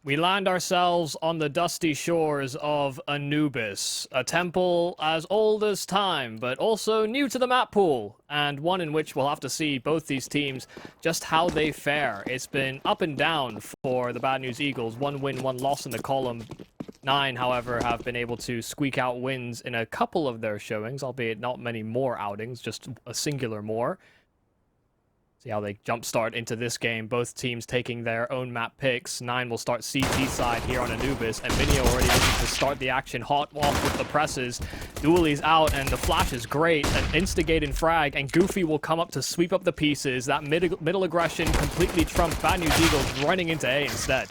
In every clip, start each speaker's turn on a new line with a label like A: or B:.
A: We land ourselves on the dusty shores of Anubis, a temple as old as time, but also new to the map pool, and one in which we'll have to see both these teams just how they fare. It's been up and down for the Bad News Eagles, 1 win, 1 loss in the column. 9, however, have been able to squeak out wins in a couple of their showings, albeit not many more outings, just a singular more. See how they jumpstart into this game, both teams taking their own map picks. 9 will start CT side here on Anubis, and Minio already looking to start the action hot off with the presses. Dooley's out, and the flash is great. An instigate and frag, and Goofy will come up to sweep up the pieces. That middle aggression completely trumps Bad News Eagles running into A instead.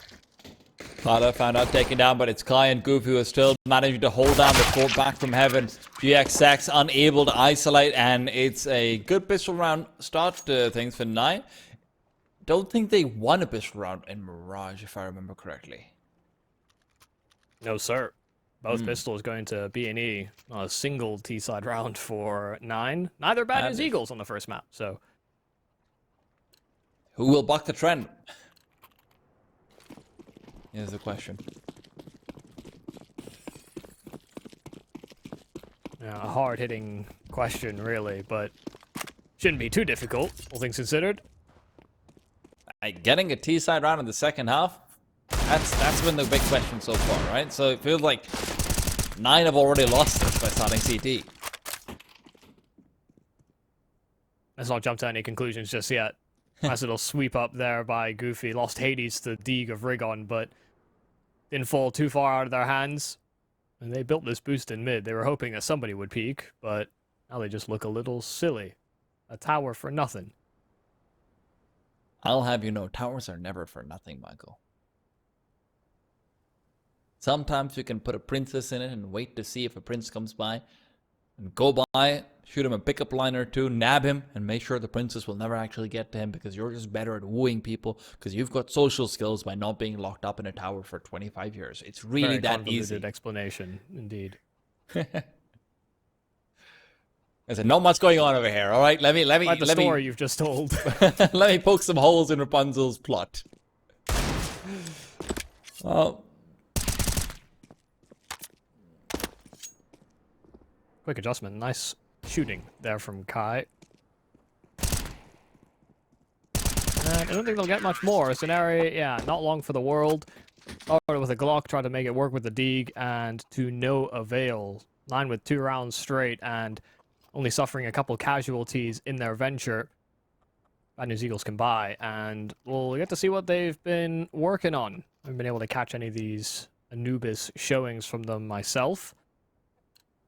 B: Tyler found out taken down, but it's Kai and Goofy who are still managing to hold down the fort back from heaven. GXX unable to isolate, and it's a good pistol round start to things for 9. Don't think they won a pistol round in Mirage, if I remember correctly.
A: No, sir. Both pistols going to B&E. Not a single T-side round for 9. Neither Bad News Eagles on the first map, so.
B: Who will buck the trend? Here's the question.
A: Yeah, a hard-hitting question, really, but shouldn't be too difficult, all things considered.
B: Getting a T-side round in the second half, that's been the big question so far, right? So it feels like 9 have already lost this by starting CT.
A: Let's not jump to any conclusions just yet. Nice little sweep up there by Goofy. Lost Hades to Deeg of Rigon, but didn't fall too far out of their hands. And they built this boost in mid. They were hoping that somebody would peek, but now they just look a little silly. A tower for nothing.
B: I'll have you know, towers are never for nothing, Michael. Sometimes you can put a princess in it and wait to see if a prince comes by. And go by, shoot him a pickup line or two, nab him, and make sure the princess will never actually get to him because you're just better at wooing people because you've got social skills by not being locked up in a tower for 25 years. It's really
A: Very
B: that
A: convoluted
B: easy.
A: Explanation, indeed.
B: There's not much going on over here, all right? Let
A: the story you've just told.
B: let me poke some holes in Rapunzel's plot. Well,
A: quick adjustment. Nice shooting there from Kai. And I don't think they'll get much more. Scenario, yeah, not long for the world. Started with a Glock, tried to make it work with the Deeg, and to no avail. 9 with 2 rounds straight, and only suffering a couple casualties in their venture. Bad News Eagles can buy, and we'll get to see what they've been working on. I haven't been able to catch any of these Anubis showings from them myself.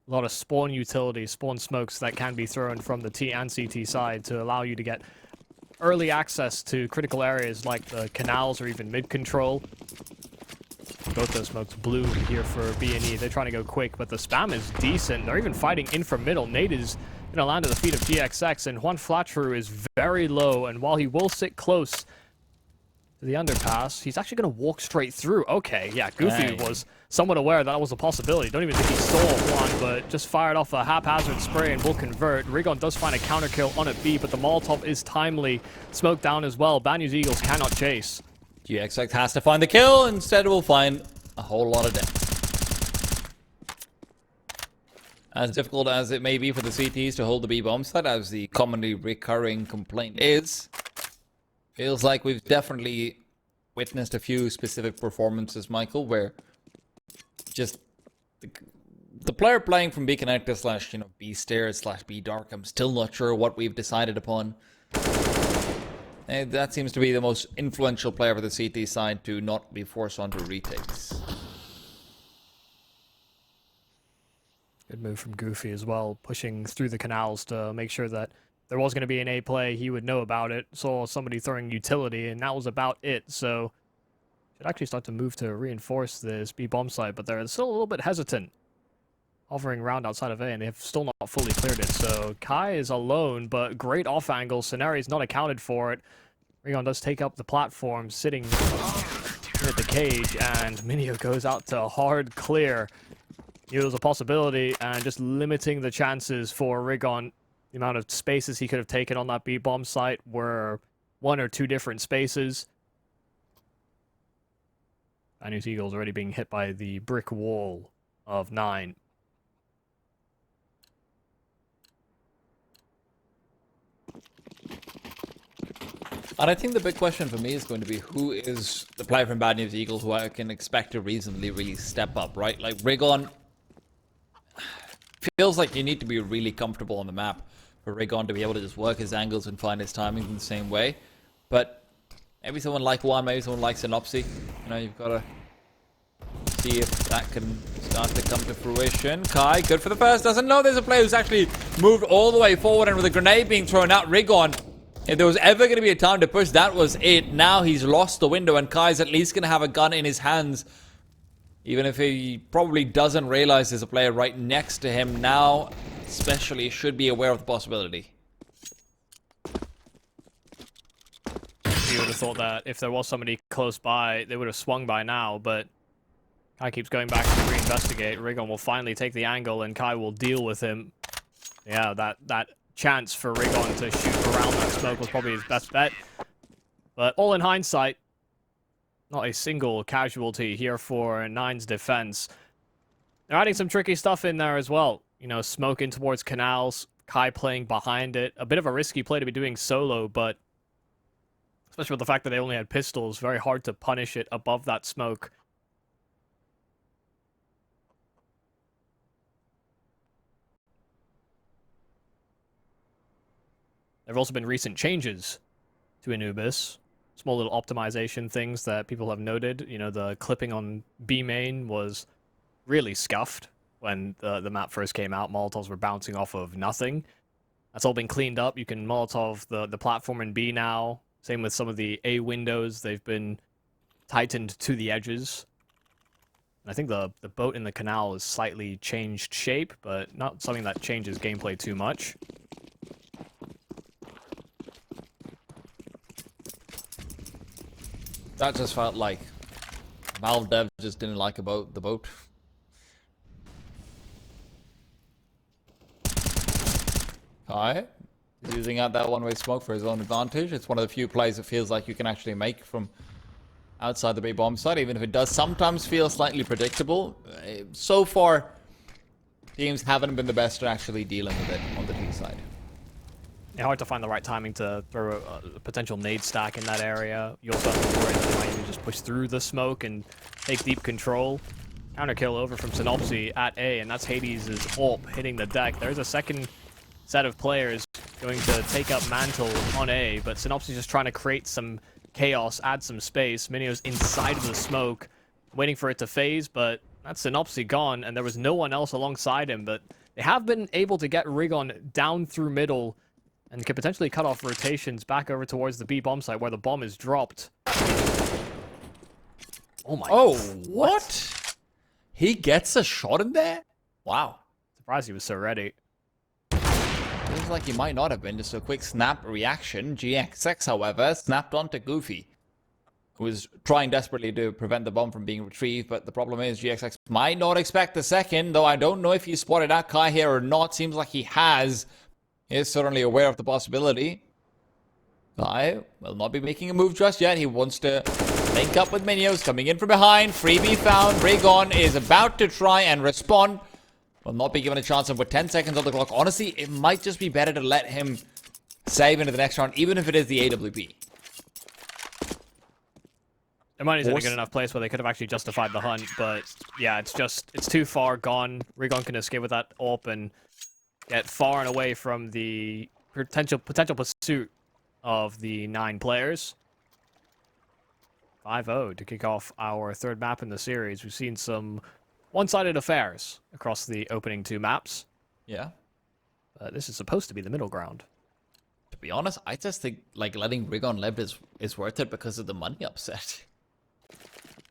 A: A lot of spawn utility, spawn smokes that can be thrown from the T and CT side to allow you to get early access to critical areas like the canals or even mid-control. Both those smokes blue here for B&E. They're trying to go quick, but the spam is decent. They're even fighting in from middle. Nate is going to land at the feet of GXX, and Juan Flatru is very low, and while he will sit close to the underpass, he's actually going to walk straight through. Okay, yeah, Goofy was somewhat aware that was a possibility. Don't even think he saw Juan, but just fired off a haphazard spray and will convert. Rigon does find a counter kill on a B, but the Molotov is timely. Smoked down as well. Bad News Eagles cannot chase.
B: GXX has to find the kill. Instead, we'll find a whole lot of death. As difficult as it may be for the CTs to hold the B bomb site, as the commonly recurring complaint is, feels like we've definitely witnessed a few specific performances, Michael, where just the player playing from B connector slash, B stairs slash B dark, I'm still not sure what we've decided upon. And that seems to be the most influential player for the CT side to not be forced onto retakes.
A: Good move from Goofy as well, pushing through the canals to make sure that there was going to be an A play, he would know about it. Saw somebody throwing utility, and that was about it. So, should actually start to move to reinforce this B bomb site, but they're still a little bit hesitant. Hovering around outside of A, and they've still not fully cleared it. So, Kai is alone, but great off angle. Scenario's not accounted for it. Rigon does take up the platform, sitting at the cage, and Minio goes out to hard clear. It was a possibility, and just limiting the chances for Rigon. The amount of spaces he could have taken on that B-bomb site were 1 or 2 different spaces. Anubis Eagle's already being hit by the brick wall of 9.
B: And I think the big question for me is going to be who is the player from Bad News Eagle who I can expect to reasonably really step up, right? Like Rigon feels like you need to be really comfortable on the map for Rigon to be able to just work his angles and find his timings in the same way. But maybe someone like Juan, maybe someone like Synopsy. You know, you've got to see if that can start to come to fruition. Kai, good for the first. Doesn't know there's a player who's actually moved all the way forward, and with a grenade being thrown at Rigon, if there was ever going to be a time to push, that was it. Now he's lost the window, and Kai's at least going to have a gun in his hands. Even if he probably doesn't realize there's a player right next to him now, especially should be aware of the possibility.
A: You would have thought that if there was somebody close by, they would have swung by now, but Kai keeps going back to reinvestigate. Rigon will finally take the angle, and Kai will deal with him. Yeah, that chance for Rigon to shoot around that smoke was probably his best bet. But all in hindsight, not a single casualty here for 9's defense. They're adding some tricky stuff in there as well. You know, smoke in towards canals, Kai playing behind it. A bit of a risky play to be doing solo, but especially with the fact that they only had pistols, very hard to punish it above that smoke. There have also been recent changes to Anubis. Small little optimization things that people have noted. You know, the clipping on B main was really scuffed when the map first came out. Molotovs were bouncing off of nothing. That's all been cleaned up. You can Molotov the platform in B now. Same with some of the A windows. They've been tightened to the edges. I think the boat in the canal is slightly changed shape, but not something that changes gameplay too much.
B: That just felt like Valve dev just didn't like about the boat. Kai is using out that one-way smoke for his own advantage. It's one of the few plays it feels like you can actually make from outside the B bomb site, even if it does sometimes feel slightly predictable. So far, teams haven't been the best at actually dealing with it on the T side.
A: Yeah, hard to find the right timing to throw a potential nade stack in that area. You also have to worry that they might even just push through the smoke and take deep control. Counter kill over from Synopsy at A, and that's Hades' ult hitting the deck. There's a second set of players going to take up Mantle on A, but Synopsy's just trying to create some chaos, add some space. Minio's inside of the smoke, waiting for it to phase, but that's Synopsy gone, and there was no one else alongside him, but they have been able to get Rigon down through middle and could potentially cut off rotations back over towards the B bomb site where the bomb is dropped. Oh my.
B: Oh, what? He gets a shot in there? Wow.
A: Surprised he was so ready.
B: Feels like he might not have been. Just a quick snap reaction. GXX, however, snapped onto Goofy, who was trying desperately to prevent the bomb from being retrieved, but the problem is GXX might not expect the second, though I don't know if he spotted out Kai here or not. Seems like he has. He is certainly aware of the possibility. Kai will not be making a move just yet. He wants to link up with Minios coming in from behind. Freebie found. Rigon is about to try and respond. Will not be given a chance, and with 10 seconds on the clock, honestly, it might just be better to let him save into the next round, even if it is the AWP.
A: The money's in a good enough place where they could have actually justified the hunt, but yeah, it's too far gone. Rigon can escape with that AWP and get far and away from the potential pursuit of the 9 players. 5-0 to kick off our third map in the series. We've seen some one-sided affairs across the opening 2 maps.
B: Yeah.
A: This is supposed to be the middle ground.
B: To be honest, I just think like letting Rigon live is worth it because of the money upset.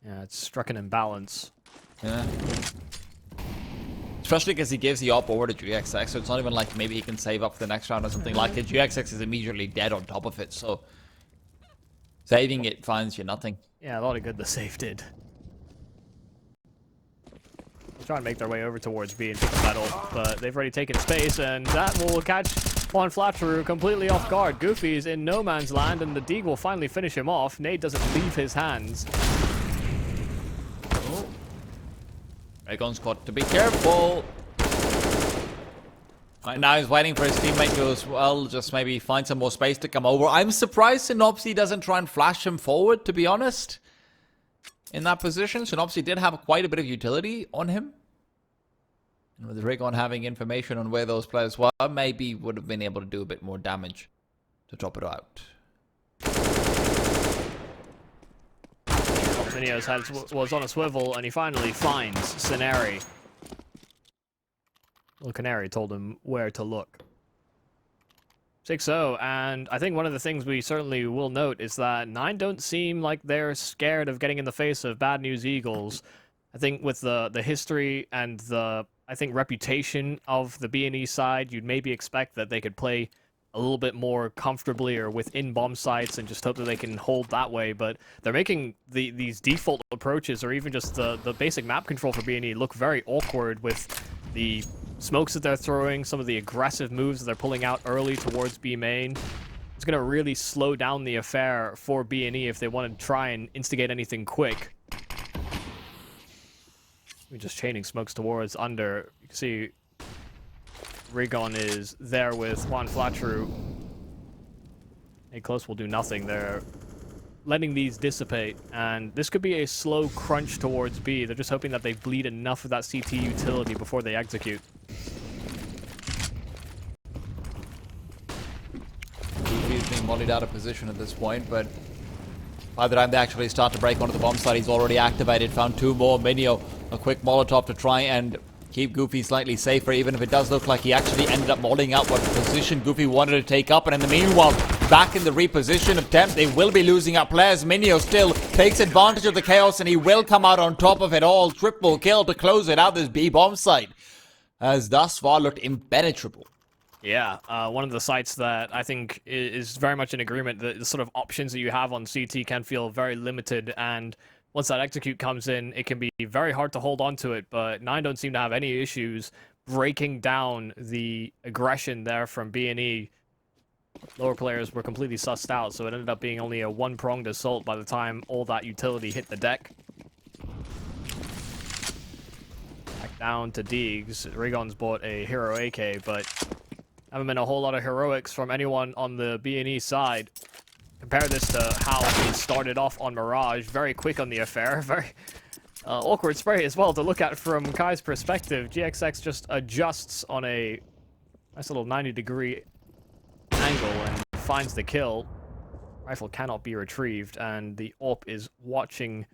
A: Yeah, it's struck an imbalance.
B: Yeah. Especially because he gives the op over to GXX, so it's not even like maybe he can save up for the next round or something like it. GXX is immediately dead on top of it, so saving it finds you nothing.
A: Yeah, a lot of good the save did. They'll try and make their way over towards B and pick up that ult, but they've already taken space, and that will catch Juan Flatteru completely off guard. Goofy's in no man's land, and the Deeg will finally finish him off. Nade doesn't leave his hands.
B: Raygon's got to be careful. Right now he's waiting for his teammate to as well, just maybe find some more space to come over. I'm surprised Synopsy doesn't try and flash him forward, to be honest. In that position, Synopsy did have quite a bit of utility on him. And with Raygon having information on where those players were, maybe would have been able to do a bit more damage to drop it out.
A: Minio's head was on a swivel, and he finally finds Scenari. Little Canary told him where to look. 6-0, and I think one of the things we certainly will note is that 9 don't seem like they're scared of getting in the face of Bad News Eagles. I think with the history and the, I think, reputation of the B&E side, you'd maybe expect that they could play a little bit more comfortably or within bomb sites and just hope that they can hold that way, but they're making these default approaches or even just the basic map control for B&E look very awkward with the smokes that they're throwing, some of the aggressive moves that they're pulling out early towards B main. It's going to really slow down the affair for B&E if they want to try and instigate anything quick. We're just chaining smokes towards under. You can see Raygon is there with Juan Flatru. A close will do nothing. They're letting these dissipate, and this could be a slow crunch towards B. They're just hoping that they bleed enough of that CT utility before they execute.
B: He's being mollied out of position at this point, but by the time they actually start to break onto the bomb site, he's already activated, found 2 more. Minio, a quick Molotov to try and keep Goofy slightly safer, even if it does look like he actually ended up molling out what position Goofy wanted to take up. And in the meanwhile, back in the reposition attempt, they will be losing out players. Minio still takes advantage of the chaos, and he will come out on top of it all. Triple kill to close it out, this B bomb site has thus far looked impenetrable.
A: Yeah, one of the sites that I think is very much in agreement that the sort of options that you have on CT can feel very limited, and once that execute comes in, it can be very hard to hold on to it, but 9 don't seem to have any issues breaking down the aggression there from B&E. Lower players were completely sussed out, so it ended up being only a one-pronged assault by the time all that utility hit the deck. Back down to Deegs. Raygon's bought a hero AK, but haven't been a whole lot of heroics from anyone on the B&E side. Compare this to how he started off on Mirage. Very quick on the affair. Very awkward spray as well to look at from Kai's perspective. GXX just adjusts on a nice little 90-degree angle and finds the kill. Rifle cannot be retrieved, and the AWP is watching,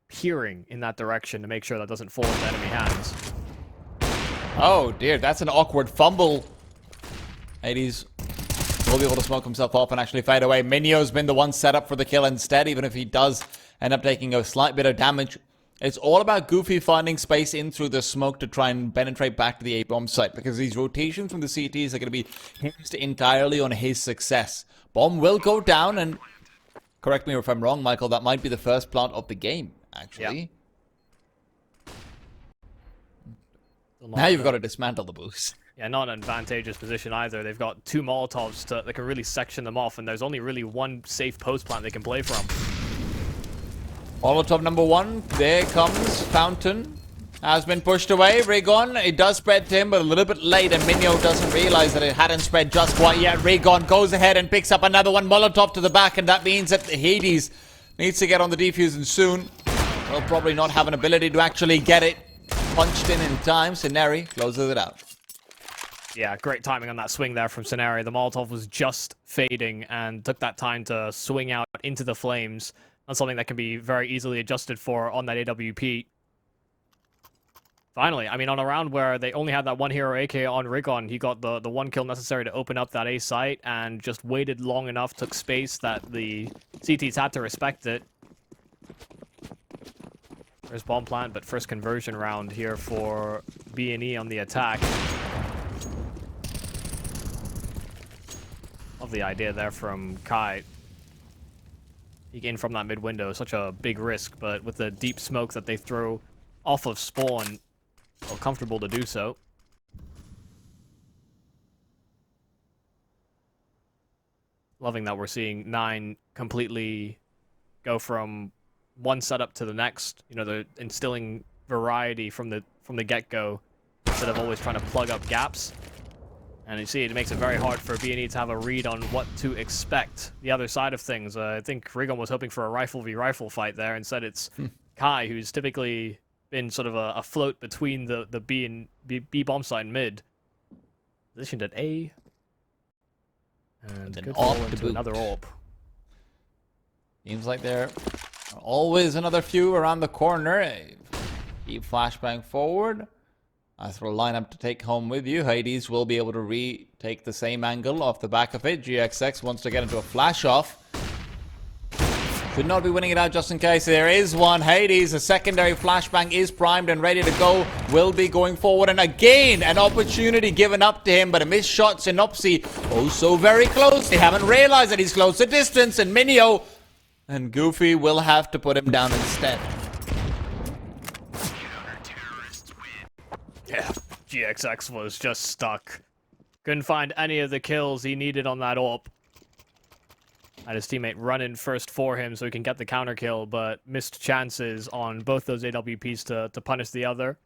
A: peering in that direction to make sure that doesn't fall into enemy hands.
B: Oh dear, that's an awkward fumble. 80s will be able to smoke himself off and actually fade away. Minio's been the one set up for the kill instead, even if he does end up taking a slight bit of damage. It's all about Goofy finding space in through the smoke to try and penetrate back to the A-bomb site, because these rotations from the CTs are going to be hinged entirely on his success. Bomb will go down, and correct me if I'm wrong, Michael, that might be the first plant of the game, actually. Yep. Now you've got to dismantle the boost.
A: Yeah, not an advantageous position either. They've got 2 Molotovs that can really section them off, and there's only really one safe post plant they can play from.
B: Molotov number 1, there comes Fountain. Has been pushed away. Raygon, it does spread to him, but a little bit late, and Minio doesn't realize that it hadn't spread just quite yet. Raygon goes ahead and picks up another one. Molotov to the back, and that means that Hades needs to get on the defuse, and soon he'll probably not have an ability to actually get it punched in time. Scenari closes it out.
A: Yeah, great timing on that swing there from Scenari. The Molotov was just fading and took that time to swing out into the flames. That's something that can be very easily adjusted for on that AWP. Finally, I mean, on a round where they only had that one hero AK on Raygon, he got the one kill necessary to open up that A site and just waited long enough, took space that the CTs had to respect it. There's bomb plant, but first conversion round here for B&E on the attack. Love the idea there from Kai. Peek in from that mid window, such a big risk, but with the deep smoke that they throw off of spawn, well, comfortable to do so. Loving that we're seeing 9 completely go from one setup to the next. You know, they're instilling variety from the get-go instead of always trying to plug up gaps. And you see, it makes it very hard for B&E to have a read on what to expect the other side of things. I think Rigon was hoping for a rifle v rifle fight there. Instead, it's Kai, who's typically been sort of a float between the B bomb side and mid. Positioned at A. And good roll into another AWP.
B: Seems like there are always another few around the corner. Keep flashbang forward. I throw a lineup to take home with you. Hades will be able to retake the same angle off the back of it. GXX wants to get into a flash off. Should not be winning it out just in case. There is one. Hades, a secondary flashbang is primed and ready to go. Will be going forward. And again, an opportunity given up to him, but a missed shot. Synopsy also very close. They haven't realized that he's close to distance. And Minio and Goofy will have to put him down instead.
A: Yeah, GXX was just stuck. Couldn't find any of the kills he needed on that AWP. Had his teammate run in first for him so he can get the counter kill, but missed chances on both those AWPs to punish the other.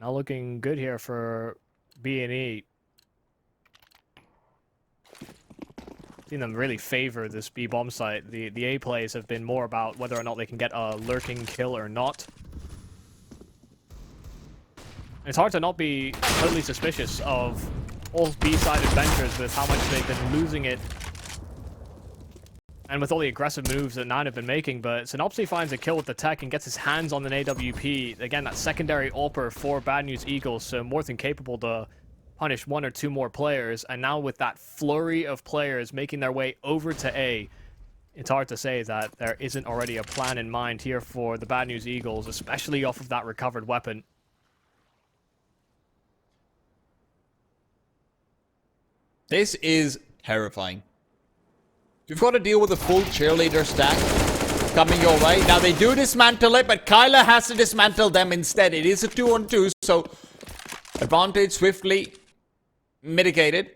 A: Not looking good here for B&E. Seen them really favor this B bomb site. The A plays have been more about whether or not they can get a lurking kill or not. It's hard to not be totally suspicious of all B-side adventures with how much they've been losing it. And with all the aggressive moves that Nine have been making, but Synopsy finds a kill with the tech and gets his hands on an AWP. Again, that secondary AWPer for Bad News Eagles, so more than capable to punish one or two more players. And now with that flurry of players making their way over to A, it's hard to say that there isn't already a plan in mind here for the Bad News Eagles, especially off of that recovered weapon.
B: This is terrifying. You've got to deal with a full cheerleader stack coming your way. Now, they do dismantle it, but Kyla has to dismantle them instead. It is a 2-on-2, so advantage swiftly mitigated.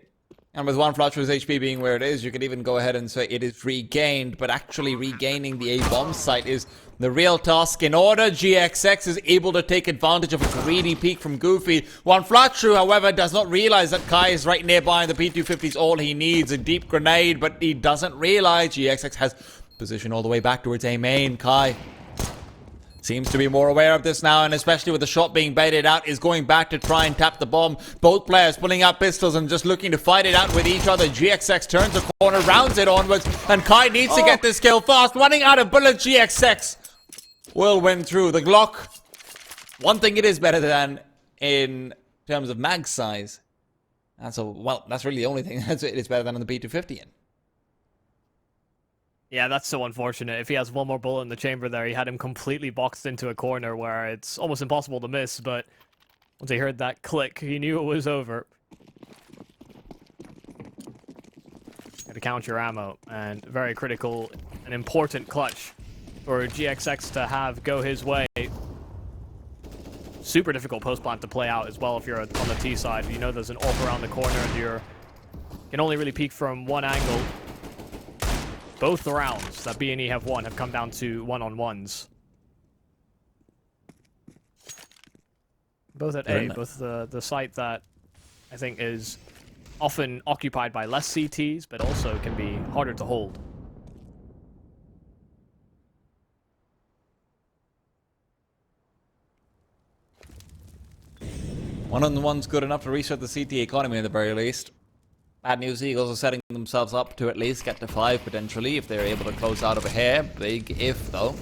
B: And with one Fletcher's HP being where it is, you could even go ahead and say it is regained. But actually regaining the A-bomb site is the real task. In order, GXX is able to take advantage of a greedy peek from Goofy. One Flatru, however, does not realize that Kai is right nearby, and the P250 is all he needs. A deep grenade, but he doesn't realize GXX has position all the way back towards A main. Kai seems to be more aware of this now, and especially with the shot being baited out, is going back to try and tap the bomb. Both players pulling out pistols and just looking to fight it out with each other. GXX turns the corner, rounds it onwards, and Kai needs to get this kill fast. Running out of bullets, GXX will win through. The Glock, one thing it is better than in terms of mag size. That's really the only thing it is better than on the P250 in.
A: Yeah, that's so unfortunate. If he has one more bullet in the chamber there, he had him completely boxed into a corner where it's almost impossible to miss, but once he heard that click, he knew it was over. Gotta count your ammo, and very critical and important clutch for GXX to have go his way. Super difficult post plant to play out as well if you're on the T side. You know there's an AWP around the corner and you can only really peek from one angle. Both the rounds that B&E have won have come down to one-on-ones. Both at A, both the site that I think is often occupied by less CTs, but also can be harder to hold.
B: One-on-one's good enough to reset the CT economy at the very least. Bad News Eagles are setting themselves up to at least get to 5 potentially if they're able to close out over here. Big if though.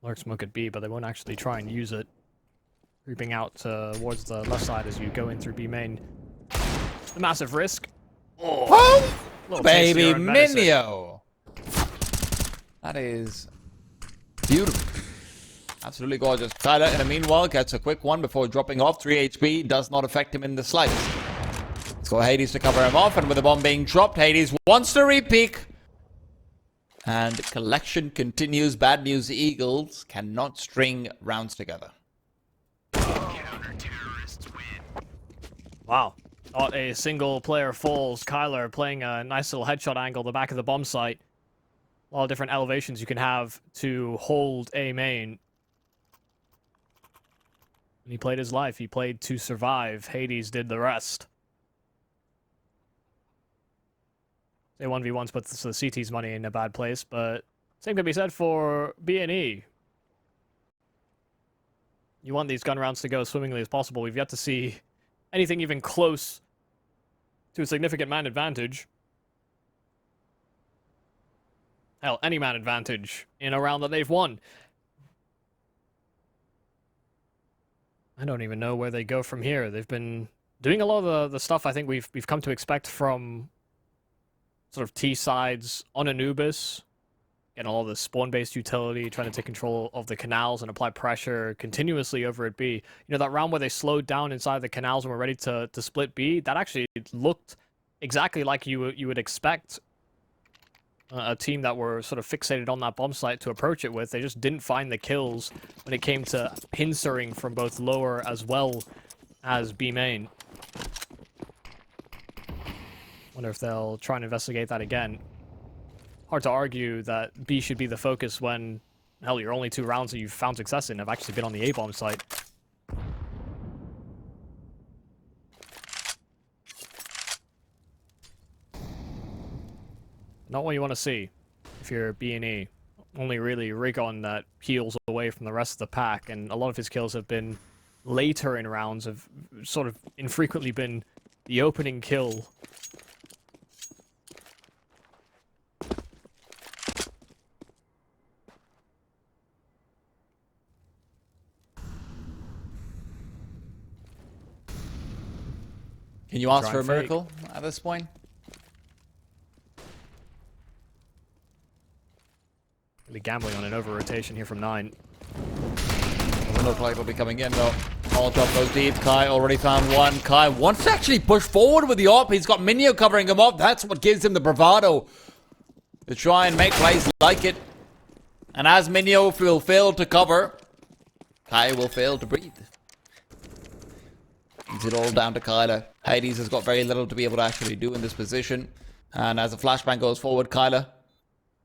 A: Lurk smoke at B, but they won't actually try and use it. Creeping out towards the left side as you go in through B main. The massive risk.
B: Oh, baby
A: tastier on medicine.
B: Minio! That is beautiful. Absolutely gorgeous. Tyler, in the meanwhile, gets a quick one before dropping off. 3 HP does not affect him in the slightest. Let's go Hades to cover him off, and with the bomb being dropped, Hades wants to re-peek. And collection continues. Bad News Eagles cannot string rounds together.
A: Wow. Not a single player falls. Kyler playing a nice little headshot angle, the back of the bomb site. A lot of different elevations you can have to hold a main. And he played his life. He played to survive. Hades did the rest. Say 1v1s puts the CT's money in a bad place, but same can be said for B&E. You want these gun rounds to go as swimmingly as possible. We've yet to see anything even close to a significant man advantage. Hell, any man advantage in a round that they've won. I don't even know where they go from here. They've been doing a lot of the stuff I think we've come to expect from sort of T sides on Anubis. Getting all the spawn-based utility, trying to take control of the canals and apply pressure continuously over at B. You know, that round where they slowed down inside the canals and were ready to split B, that actually looked exactly like you would expect a team that were sort of fixated on that bomb site to approach it with. They just didn't find the kills when it came to pincering from both lower as well as B main. Wonder if they'll try and investigate that again. Hard to argue that B should be the focus when, hell, your only 2 rounds that you've found success in have actually been on the A-bomb site. Not what you want to see if you're B&E. Only really Rigon that peels away from the rest of the pack, and a lot of his kills have been later in rounds, have sort of infrequently been the opening kill.
B: Can you ask for a miracle at this point?
A: Really gambling on an over-rotation here from 9.
B: Doesn't look like they'll be coming in though. All drop goes deep. Kai already found one. Kai wants to actually push forward with the op. He's got Minio covering him up. That's what gives him the bravado to try and make plays like it. And as Minio will fail to cover, Kai will fail to breathe. It's it all down to Kyler. Hades has got very little to be able to actually do in this position. And as the flashbang goes forward, Kyler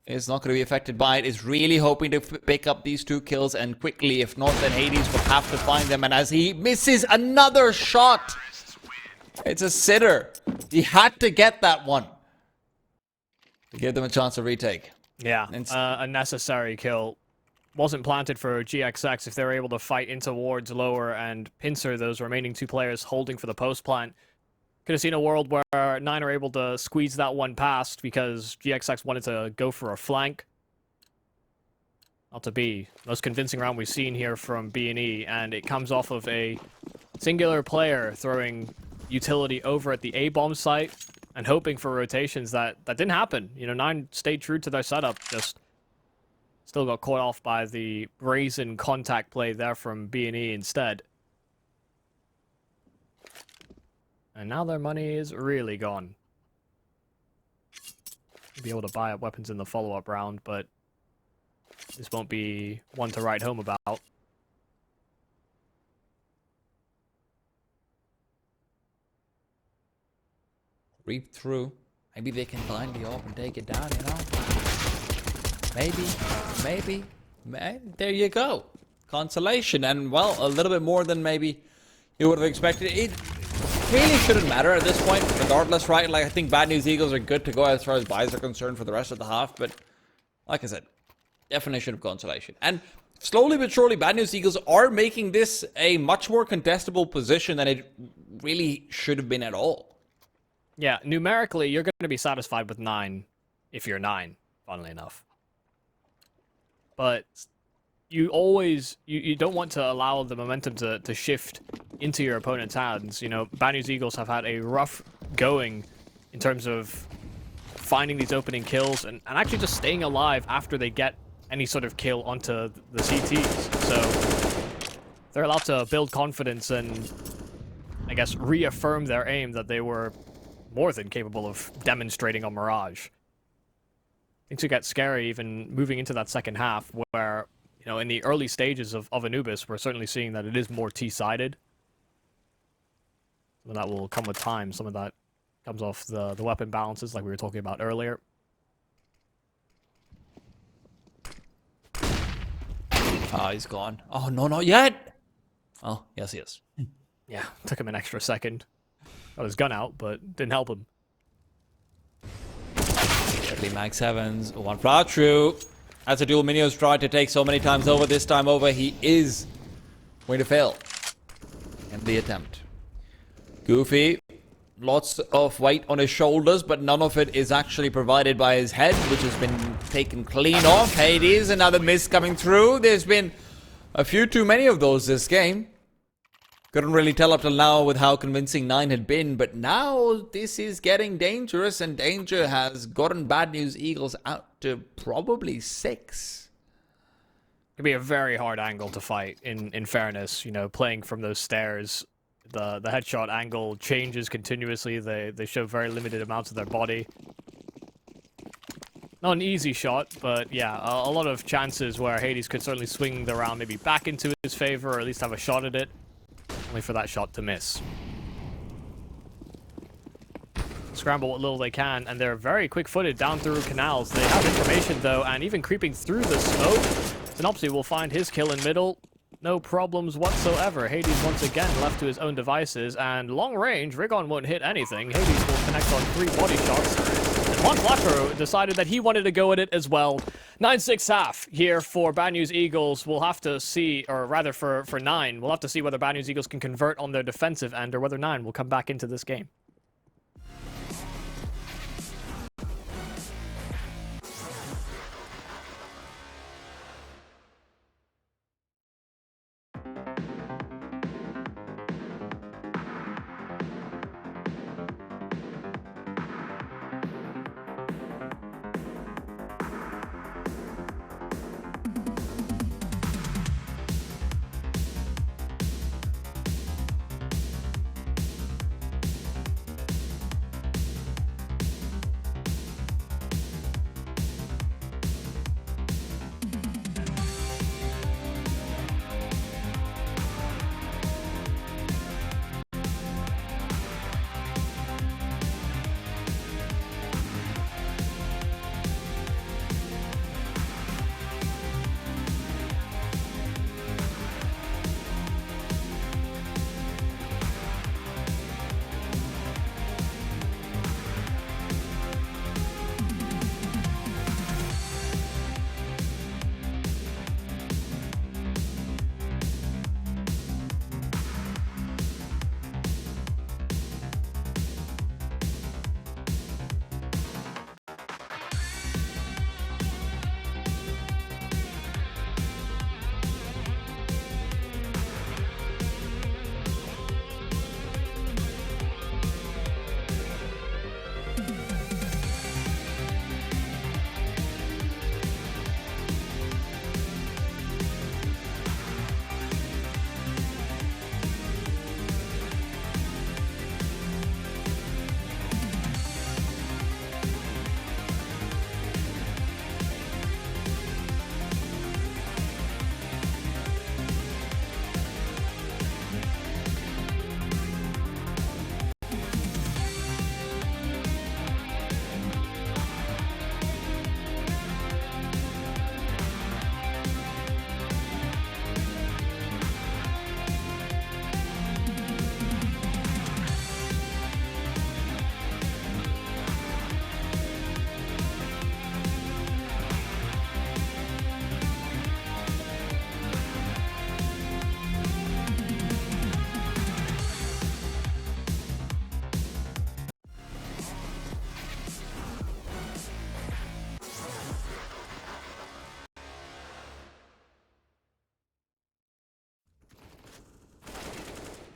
B: is not going to be affected by it. Is really hoping to pick up these 2 kills and quickly. If not, then Hades will have to find them. And as he misses another shot, it's a sitter. He had to get that one to give them a chance to retake.
A: Yeah, a necessary kill. Wasn't planted for GXX. If they were able to fight in towards lower and pincer those remaining 2 players holding for the post plant, could have seen a world where 9 are able to squeeze that one past because GXX wanted to go for a flank. Not to be. Most convincing round we've seen here from B&E, and it comes off of a singular player throwing utility over at the A-bomb site and hoping for rotations that didn't happen. You know, 9 stayed true to their setup, just still got caught off by the brazen contact play there from B&E instead. And now their money is really gone. Be able to buy up weapons in the follow-up round, but this won't be one to write home about.
B: Reap through. Maybe they can find the op and take it down, you know? Maybe. There you go. Consolation. And, well, a little bit more than maybe you would have expected. It really shouldn't matter at this point, regardless, right? Like, I think Bad News Eagles are good to go as far as buys are concerned for the rest of the half. But, like I said, definition of consolation. And slowly but surely, Bad News Eagles are making this a much more contestable position than it really should have been at all.
A: Yeah, numerically, you're going to be satisfied with 9 if you're 9, funnily enough. But you always, you don't want to allow the momentum to shift into your opponent's hands. You know, Bad News Eagles have had a rough going in terms of finding these opening kills and actually just staying alive after they get any sort of kill onto the CTs. So they're allowed to build confidence and, I guess, reaffirm their aim that they were more than capable of demonstrating on Mirage. Things could get scary even moving into that second half where, you know, in the early stages of Anubis, we're certainly seeing that it is more T-sided. Some of that will come with time. Some of that comes off the weapon balances like we were talking about earlier.
B: Ah, he's gone. Oh, no, not yet! Oh, yes, he is.
A: Yeah, took him an extra second. Got his gun out, but didn't help him.
B: Deadly Mag 7s, one flat true. That's a dual Minio's tried to take so many times over. This time over, he is going to fail in the attempt. Goofy, lots of weight on his shoulders, but none of it is actually provided by his head, which has been taken clean off. Hades, another miss coming through. There's been a few too many of those this game. Couldn't really tell up till now with how convincing 9 had been, but now this is getting dangerous, and danger has gotten Bad News Eagles out to probably 6.
A: It'd be a very hard angle to fight, in fairness. You know, playing from those stairs, the headshot angle changes continuously. They show very limited amounts of their body. Not an easy shot, but yeah, a lot of chances where Hades could certainly swing the round maybe back into his favor, or at least have a shot at it. Only for that shot to miss. Scramble what little they can, and they're very quick-footed down through canals. They have information, though, and even creeping through the smoke, Synopsy will find his kill in middle. No problems whatsoever. Hades once again left to his own devices, and long range, Rigon won't hit anything. Hades will connect on 3 body shots. Juan Flacco decided that he wanted to go at it as well. 9-6 half here for Bad News Eagles. We'll have to see, or rather for 9, we'll have to see whether Bad News Eagles can convert on their defensive end or whether 9 will come back into this game.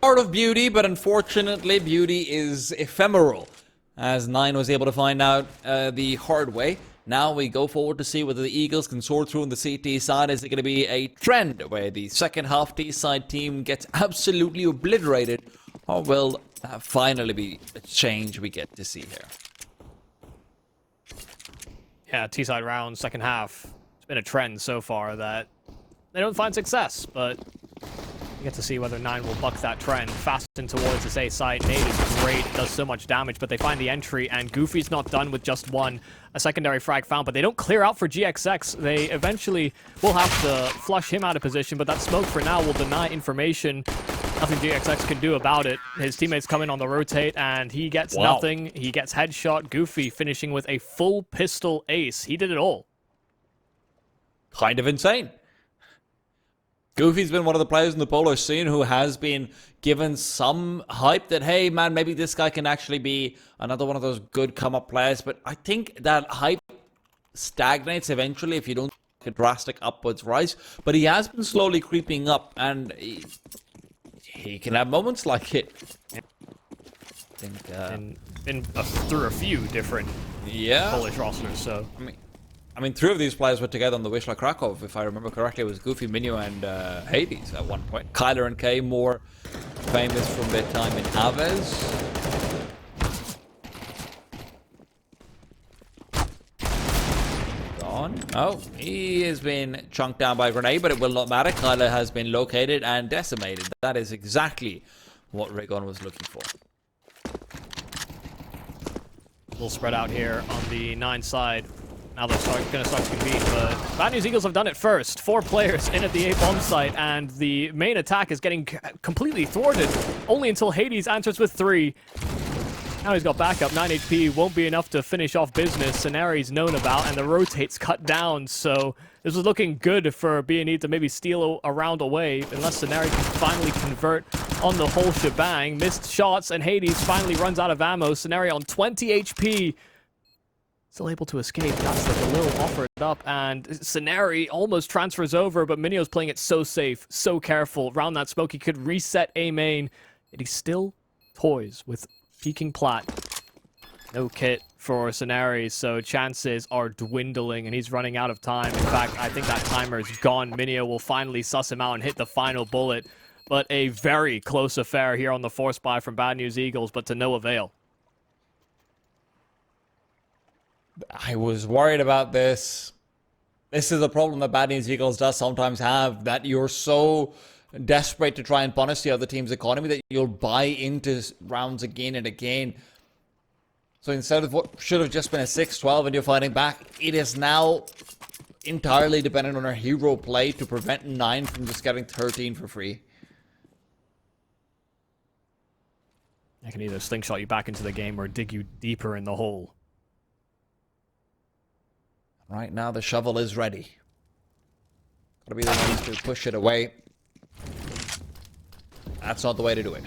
B: Part of beauty, but unfortunately beauty is ephemeral, as 9 was able to find out the hard way. Now we go forward to see whether the Eagles can sort through on the CT side. Is it going to be a trend where the second half T-side team gets absolutely obliterated, or will that finally be a change we get to see here?
A: Yeah, T-side round, second half. It's been a trend so far that they don't find success, but You get to see whether 9 will buck that trend. Fasten towards this A side. Nade is great. It does so much damage, but they find the entry, and Goofy's not done with just one. A secondary frag found, but they don't clear out for GXX. They eventually will have to flush him out of position, but that smoke for now will deny information. Nothing GXX can do about it. His teammates come in on the rotate, and he gets nothing. He gets headshot. Goofy finishing with a full pistol ace. He did it all.
B: Kind of insane. Goofy's been one of the players in the Polar scene who has been given some hype that, hey, man, maybe this guy can actually be another one of those good come-up players. But I think that hype stagnates eventually if you don't take a drastic upwards rise. But he has been slowly creeping up, and he can have moments like it. I think,
A: and been through a few different Polish rosters, so...
B: I mean, 3 of these players were together on the Wisla Krakow, if I remember correctly. It was Goofy, Minio, and Hades at one point. Kyler and Kay more famous from their time in Aves. Gone. Oh, he has been chunked down by a grenade, but it will not matter. Kyler has been located and decimated. That is exactly what Rigon was looking for.
A: We'll spread out here on the 9 side. Now they're going to start to compete, but Bad News Eagles have done it first. 4 players in at the A bomb site, and the main attack is getting completely thwarted, only until Hades answers with 3. Now he's got backup. 9 HP won't be enough to finish off business. Scenari's known about, and the rotate's cut down, so this was looking good for B&E to maybe steal a round away, unless Scenari can finally convert on the whole shebang. Missed shots, and Hades finally runs out of ammo. Scenari on 20 HP. Still able to escape. That's like a little offered up, and Scenari almost transfers over, but Minio's playing it so safe, so careful. Around that smoke, he could reset A main, and he still toys with peeking plat. No kit for Scenari, so chances are dwindling, and he's running out of time. In fact, I think that timer is gone. Minio will finally suss him out and hit the final bullet, but a very close affair here on the force buy from Bad News Eagles, but to no avail.
B: I was worried about this. This is a problem that Bad News Eagles does sometimes have, that you're so desperate to try and punish the other team's economy that you'll buy into rounds again and again. So instead of what should have just been a 6-12 and you're fighting back, it is now entirely dependent on our hero play to prevent 9 from just getting 13 for free.
A: I can either slingshot you back into the game or dig you deeper in the hole.
B: Right now, the shovel is ready. Gotta be the ones to push it away. That's not the way to do it.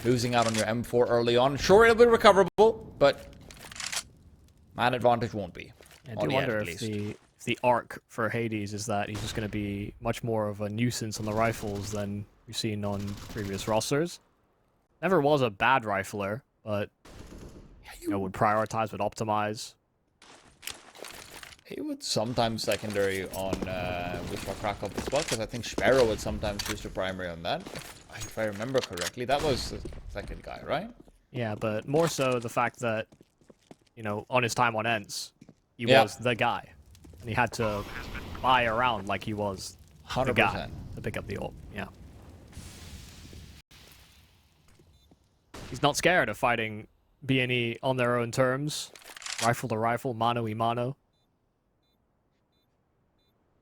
B: Losing out on your M4 early on. Sure, it'll be recoverable, but man advantage won't be.
A: I do wonder if the arc for Hades is that he's just going to be much more of a nuisance on the rifles than we've seen on previous rosters. Never was a bad rifler, but would prioritize, would optimize.
B: He would sometimes secondary on Wisla Krakow as well, because I think Sparrow would sometimes choose the primary on that. If I remember correctly, that was the second guy, right?
A: Yeah, but more so the fact that, on his time on Ents, he was the guy. And he had to buy around like he was 100%. The guy to pick up the ult. Yeah. He's not scared of fighting B&E on their own terms. Rifle to rifle, mano y mano.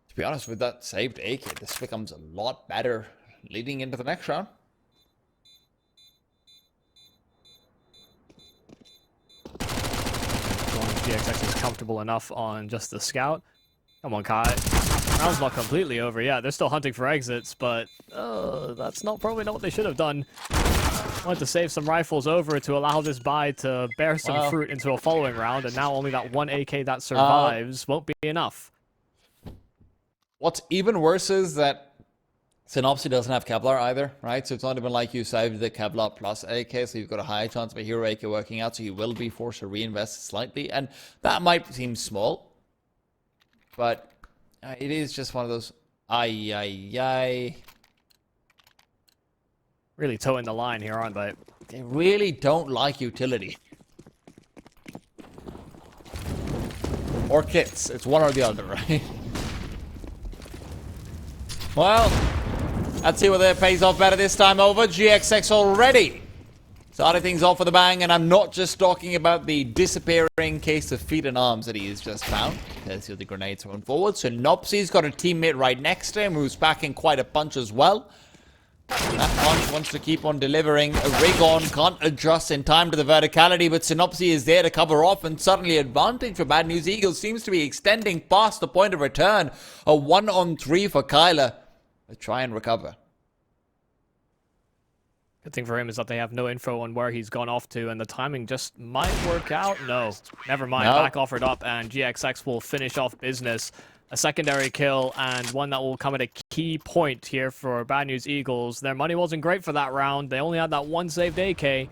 B: To be honest, with that saved AK, this becomes a lot better leading into the next round.
A: GXX is comfortable enough on just the scout. Come on, Kai. Round's not completely over. Yeah, they're still hunting for exits, but that's probably not what they should have done. Wanted to save some rifles over to allow this buy to bear some fruit into a following round, and now only that one AK that survives won't be enough.
B: What's even worse is that Synopsy doesn't have Kevlar either, right? So it's not even like you saved the Kevlar plus AK, so you've got a high chance of a hero AK working out, so you will be forced to reinvest slightly, and that might seem small, but it is just one of those
A: Really towing the line here, aren't they?
B: They really don't like utility. Or kits. It's one or the other, right? Well, Let's see whether it pays off better this time over. GXX already starting things off with a bang, and I'm not just talking about the disappearing case of feet and arms that he has just found. There's the grenades thrown forward. So Nopsy's got a teammate right next to him who's packing quite a punch as well. That punch wants to keep on delivering. A Rigon can't adjust in time to the verticality, but Synopsy is there to cover off, and suddenly advantage for Bad News Eagles seems to be extending past the point of return. A 1-on-3 for Kyler. They try and recover.
A: Good thing for him is that they have no info on where he's gone off to, and the timing just might work out. No, never mind.
B: No.
A: Back offered up, and GXX will finish off business. A secondary kill, and one that will come at a key point here for Bad News Eagles. Their money wasn't great for that round. They only had that one saved AK,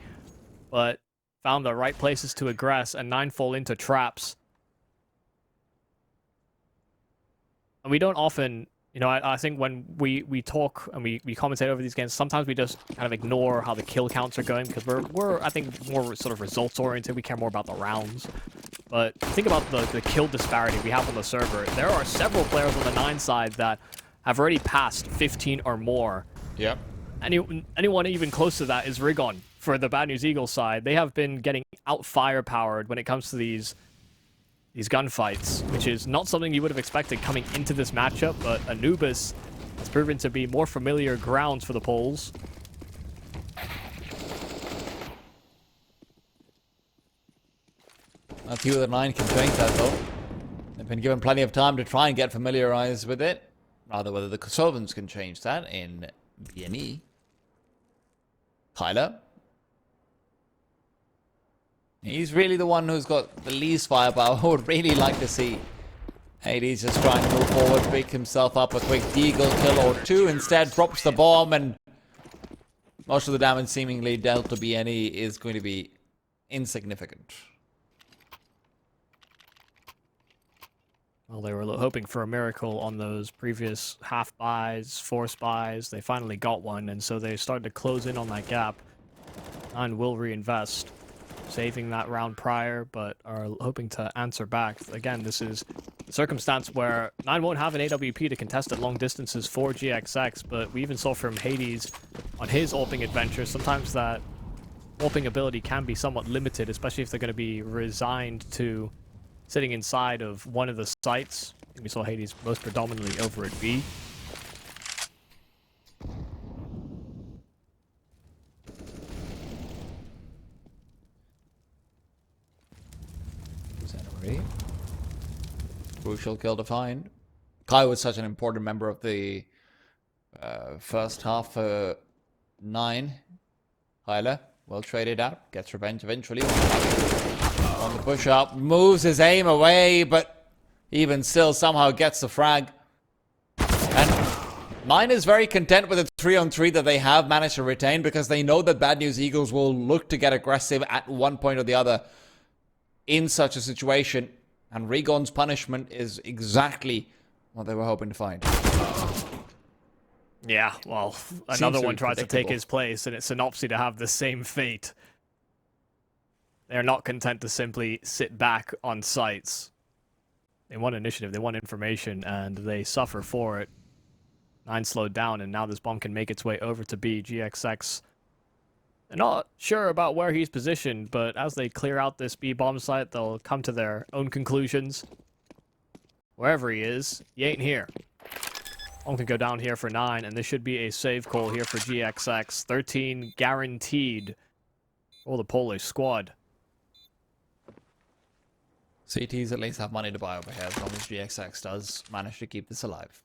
A: but found the right places to aggress, and 9 fall into traps. And we don't often, you know, I think when we talk and we commentate over these games, sometimes we just kind of ignore how the kill counts are going, because we're I think more sort of results oriented. We care more about the rounds. But think about the kill disparity we have on the server. There are several players on the 9 side that have already passed 15 or more.
B: Yep.
A: Anyone even close to that is Rigon for the Bad News Eagles side. They have been getting out firepowered when it comes to these gunfights, which is not something you would have expected coming into this matchup, but Anubis has proven to be more familiar grounds for the Poles.
B: Not few of the 9 can change that though. They've been given plenty of time to try and get familiarized with it. Rather, whether the Kosovans can change that in BNE. Kyler. He's really the one who's got the least firepower. I would really like to see Hades just trying to move forward, pick himself up a quick deagle kill or 2. Instead, drops the bomb, and most of the damage seemingly dealt to BNE is going to be insignificant.
A: Well, they were hoping for a miracle on those previous half buys, force buys. They finally got one, and so they started to close in on that gap. 9 will reinvest, saving that round prior, but are hoping to answer back. Again, this is a circumstance where 9 won't have an AWP to contest at long distances for GXX, but we even saw from Hades on his AWPing adventure, sometimes that AWPing ability can be somewhat limited, especially if they're going to be resigned to sitting inside of one of the sites. I think we saw Hades most predominantly over at B.
B: Crucial kill to find. Kai was such an important member of the first half for 9. Hyler, well traded out, gets revenge eventually. On the push up, moves his aim away, but even still somehow gets the frag. And 9 is very content with the 3-on-3 that they have managed to retain, because they know that Bad News Eagles will look to get aggressive at one point or the other in such a situation. And Rigon's punishment is exactly what they were hoping to find.
A: Yeah, well, another one tries to take his place, and it's Synopsy to have the same fate. They're not content to simply sit back on sites. They want initiative, they want information, and they suffer for it. 9 slowed down, and now this bomb can make its way over to B. GXX, they're not sure about where he's positioned, but as they clear out this B bomb site, they'll come to their own conclusions. Wherever he is, he ain't here. One can go down here for 9, and this should be a save call here for GXX. 13 guaranteed for the Polish squad.
B: CTs at least have money to buy over here, as long as GXX does manage to keep this alive.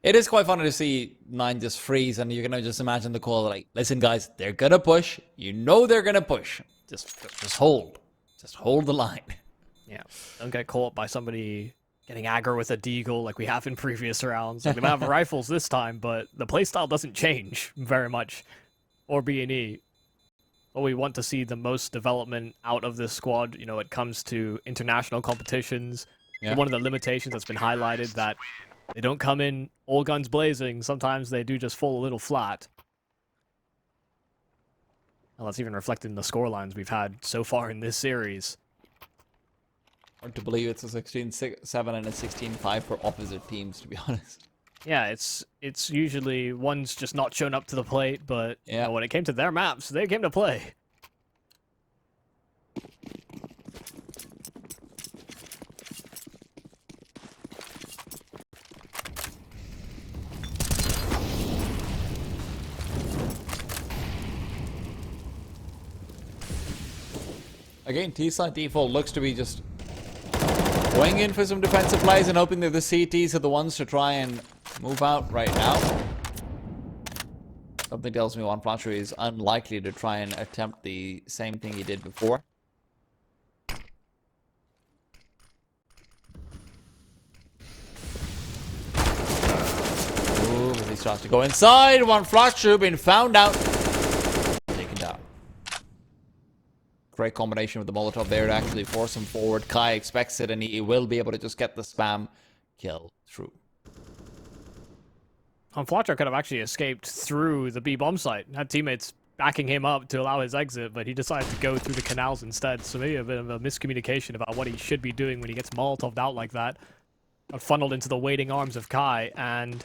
B: It is quite funny to see 9 just freeze, and you're gonna just imagine the call like, listen guys, they're gonna push. You know they're gonna push. Just hold. Just hold the line.
A: Yeah, don't get caught by somebody getting aggro with a deagle like we have in previous rounds. Like, they might have rifles this time, but the playstyle doesn't change very much. Or B&E. But we want to see the most development out of this squad. You know, it comes to international competitions. Yeah. One of the limitations that's been highlighted that they don't come in all guns blazing. Sometimes they do just fall a little flat. Well, that's even reflected in the scorelines we've had so far in this series.
B: Hard to believe it's a 16-7 and a 16-5 for opposite teams, to be honest.
A: Yeah, it's usually one's just not shown up to the plate, but you
B: Yeah.
A: know, when it came to their maps, they came to play.
B: Again, T-side default looks to be just going in for some defensive plays and hoping that the CTs are the ones to try and move out right now. Something tells me One Flasher is unlikely to try and attempt the same thing he did before. Ooh, he starts to go inside. One Flasher being found out. Taken down. Great combination with the Molotov there to actually force him forward. Kai expects it, and he will be able to just get the spam kill through.
A: Fletcher could have actually escaped through the B bomb site. Had teammates backing him up to allow his exit, but he decided to go through the canals instead. So maybe a bit of a miscommunication about what he should be doing when he gets Molotoved out like that. Got funneled into the waiting arms of Kai, and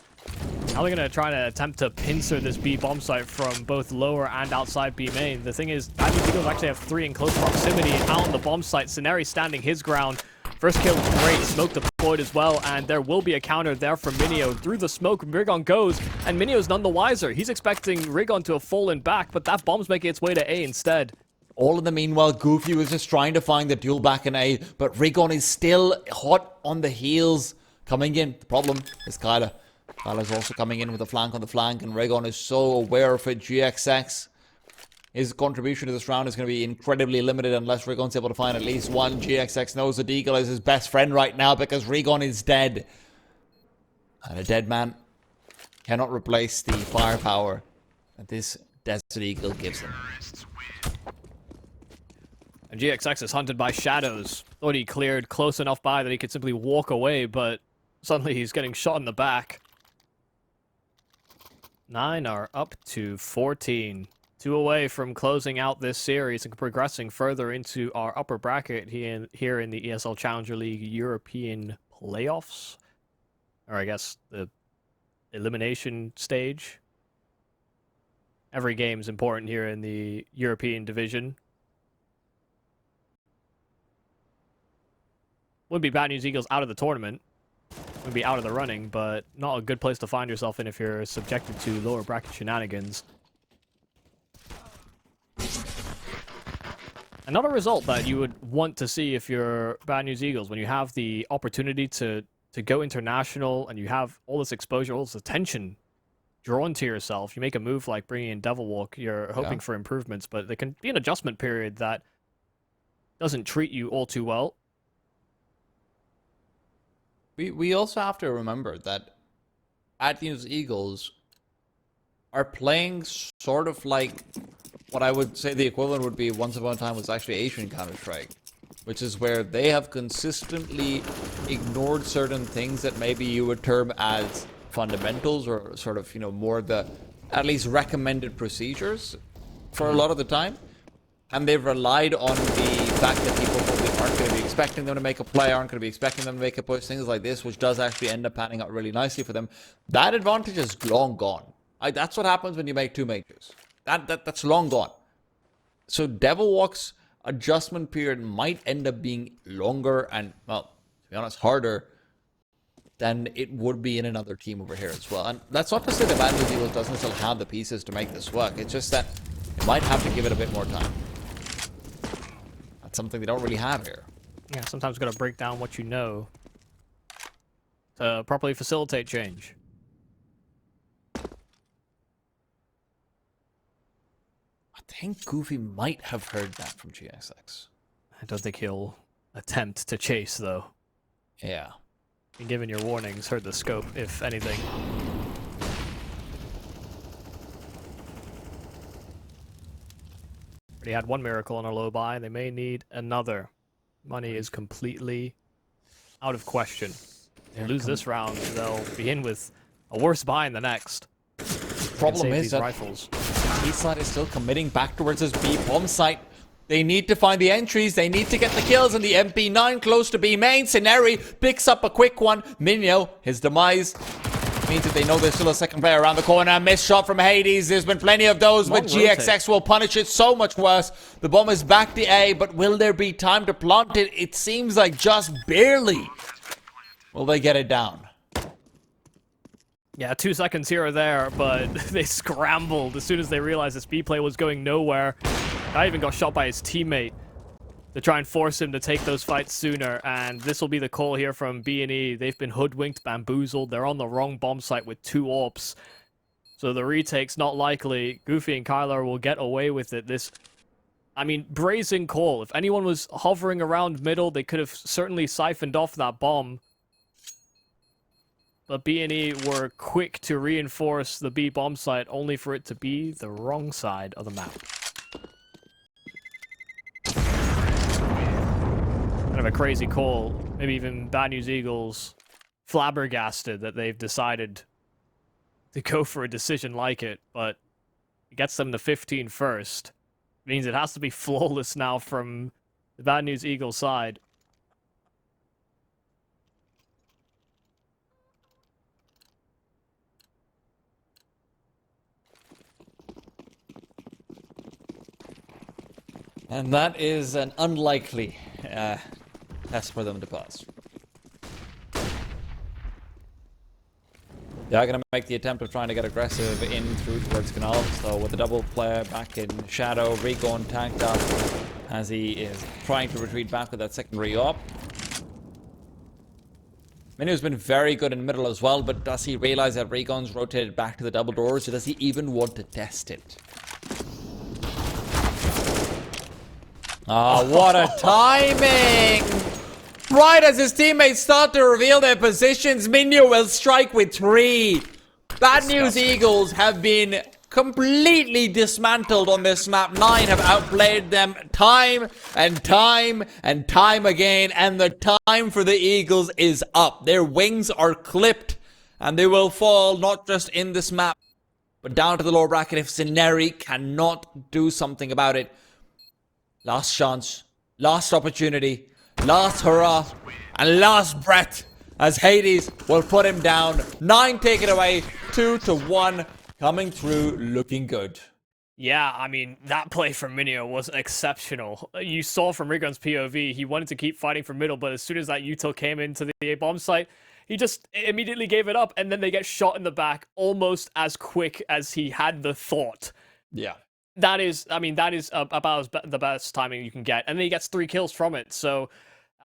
A: now they're going to try to attempt to pincer this B bomb site from both lower and outside B main. The thing is, Anubis Eagles actually have 3 in close proximity out on the bomb site. Scenari standing his ground. First kill, great. Smoke deployed as well, and there will be a counter there from Minio. Through the smoke, Rigon goes, and Minio's none the wiser. He's expecting Rigon to have fallen back, but that bomb's making its way to A instead.
B: All in the meanwhile, Goofy was just trying to find the duel back in A, but Rigon is still hot on the heels. Coming in. The problem is Kyla. Kyla's also coming in with a flank on the flank, and Rigon is so aware of it. GXX. His contribution to this round is going to be incredibly limited unless Rigon's able to find at least one. GXX knows that Eagle is his best friend right now because Rigon is dead. And a dead man cannot replace the firepower that this Desert Eagle gives him.
A: And GXX is hunted by shadows. Thought he cleared close enough by that he could simply walk away, but suddenly he's getting shot in the back. 9 are up to 14. 2 away from closing out this series and progressing further into our upper bracket here in the ESL Challenger League European playoffs. Or I guess the elimination stage. Every game is important here in the European division. Wouldn't be bad news Eagles out of the tournament. Wouldn't be out of the running, but not a good place to find yourself in if you're subjected to lower bracket shenanigans. Another result that you would want to see if you're Bad News Eagles, when you have the opportunity to go international and you have all this exposure, all this attention drawn to yourself, you make a move like bringing in Devil Walk, you're hoping for improvements, but there can be an adjustment period that doesn't treat you all too well.
B: We also have to remember that Bad News Eagles are playing sort of like what I would say the equivalent would be once upon a time was actually Asian Counter-Strike, which is where they have consistently ignored certain things that maybe you would term as fundamentals or sort of, you know, more the at least recommended procedures for a lot of the time. And they've relied on the fact that people probably aren't going to be expecting them to make a play, aren't going to be expecting them to make a push, things like this, which does actually end up panning out really nicely for them. That advantage is long gone. That's what happens when you make 2 majors. That's long gone. So Devil Walk's adjustment period might end up being longer and, well, to be honest, harder than it would be in another team over here as well. And that's not to say that Bad News Eagles doesn't still have the pieces to make this work. It's just that it might have to give it a bit more time. That's something they don't really have here.
A: Yeah, sometimes got to break down what you know to properly facilitate change.
B: I think Goofy might have heard that from GXX.
A: I don't think he'll attempt to chase, though.
B: Yeah.
A: And given your warnings, heard the scope, if anything. Already had 1 miracle on a low buy. They may need another. Money is completely out of question. If they lose this round, they'll be in with a worse buy in the next.
B: Problem is that
A: rifles.
B: Eastside is still committing back towards his B bomb site. They need to find the entries. They need to get the kills in the MP9 close to B main. Scenari picks up a quick one. Minio, his demise. Means that they know there's still a second player around the corner. Missed shot from Hades. There's been plenty of those, but GXX will punish it so much worse. The bomb is back to A, but will there be time to plant it? It seems like just barely. Will they get it down?
A: Yeah, 2 seconds here or there, but they scrambled as soon as they realized this B play was going nowhere. I even got shot by his teammate to try and force him to take those fights sooner, and this will be the call here from B&E. They've been hoodwinked, bamboozled. They're on the wrong bomb site with 2 AWPs, so the retake's not likely. Goofy and Kyler will get away with it. I mean, brazen call. If anyone was hovering around middle, they could have certainly siphoned off that bomb. But B&E were quick to reinforce the B bomb site, only for it to be the wrong side of the map. Kind of a crazy call. Maybe even Bad News Eagles flabbergasted that they've decided to go for a decision like it, but it gets them to 15 first. It means it has to be flawless now from the Bad News Eagles side.
B: And that is an unlikely test for them to pass. They are going to make the attempt of trying to get aggressive in through towards Canal. So with the double player back in Shadow, Recon tanked up as he is trying to retreat back with that secondary op. Minu's been very good in the middle as well, but does he realize that Recon's rotated back to the double doors, or does he even want to test it? Oh, what a timing! Right as his teammates start to reveal their positions, Minu will strike with 3. Bad News Eagles have been completely dismantled on this map. 9 have outplayed them time and time and time again, and the time for the Eagles is up. Their wings are clipped, and they will fall not just in this map, but down to the lower bracket if Ceneri cannot do something about it. Last chance, last opportunity, last hurrah, and last breath as Hades will put him down. 9 taken away, 2-1, coming through, looking good.
A: Yeah, I mean, that play from Minio was exceptional. You saw from Rigon's POV, he wanted to keep fighting for middle, but as soon as that util came into the A bomb site, he just immediately gave it up, and then they get shot in the back almost as quick as he had the thought.
B: Yeah.
A: That is, I mean, that is about the best timing you can get. And then he gets 3 kills from it. So